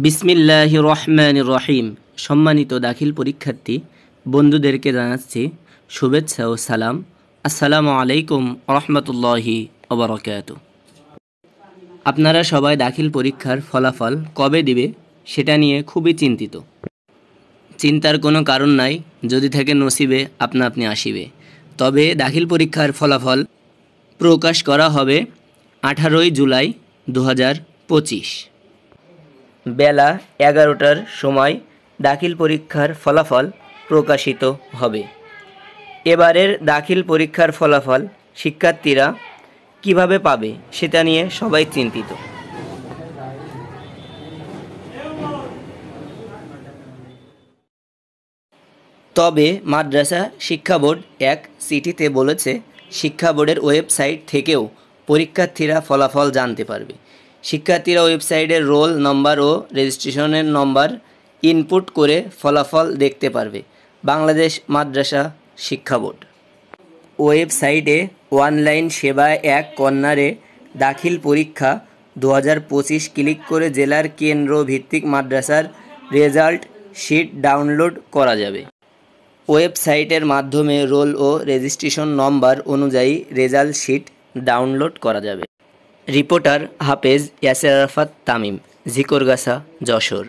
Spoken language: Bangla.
বিসমিল্লাহির রহমানির রহিম। সম্মানিত দাখিল পরীক্ষার্থী বন্ধুদেরকে জানাচ্ছি শুভেচ্ছা ও সালাম। আসসালামু আলাইকুম রহমতুল্লাহি ওয়া বারাকাতুহু। আপনারা সবাই দাখিল পরীক্ষার ফলাফল কবে দিবে সেটা নিয়ে খুবই চিন্তিত। চিন্তার কোনো কারণ নাই, যদি থেকে নসিবে আপনা আপনি আসিবে। তবে দাখিল পরীক্ষার ফলাফল প্রকাশ করা হবে 18 জুলাই 2025 বেলা 11টার সময় দাখিল পরীক্ষার ফলাফল প্রকাশিত হবে। এবারের দাখিল পরীক্ষার ফলাফল শিক্ষার্থীরা কিভাবে পাবে সেটা নিয়ে সবাই চিন্তিত। তবে মাদ্রাসা শিক্ষা বোর্ড এক চিঠিতে বলেছে, শিক্ষা বোর্ডের ওয়েবসাইট থেকেও পরীক্ষার্থীরা ফলাফল জানতে পারবে। শিক্ষার্থীরা ওয়েবসাইটের রোল নম্বর ও রেজিস্ট্রেশনের নম্বর ইনপুট করে ফলাফল দেখতে পারবে। বাংলাদেশ মাদ্রাসা শিক্ষা বোর্ড ওয়েবসাইটে অনলাইন সেবা এক কর্নারে দাখিল পরীক্ষা 2025 ক্লিক করে জেলার কেন্দ্র ভিত্তিক মাদ্রাসার রেজাল্ট শিট ডাউনলোড করা যাবে। ওয়েবসাইটের মাধ্যমে রোল ও রেজিস্ট্রেশন নম্বর অনুযায়ী রেজাল্ট শিট ডাউনলোড করা যাবে। রিপোর্টার হাফেজ ইয়াসের আরাফাত তামিম, ঝিকরগাছা, যশোর।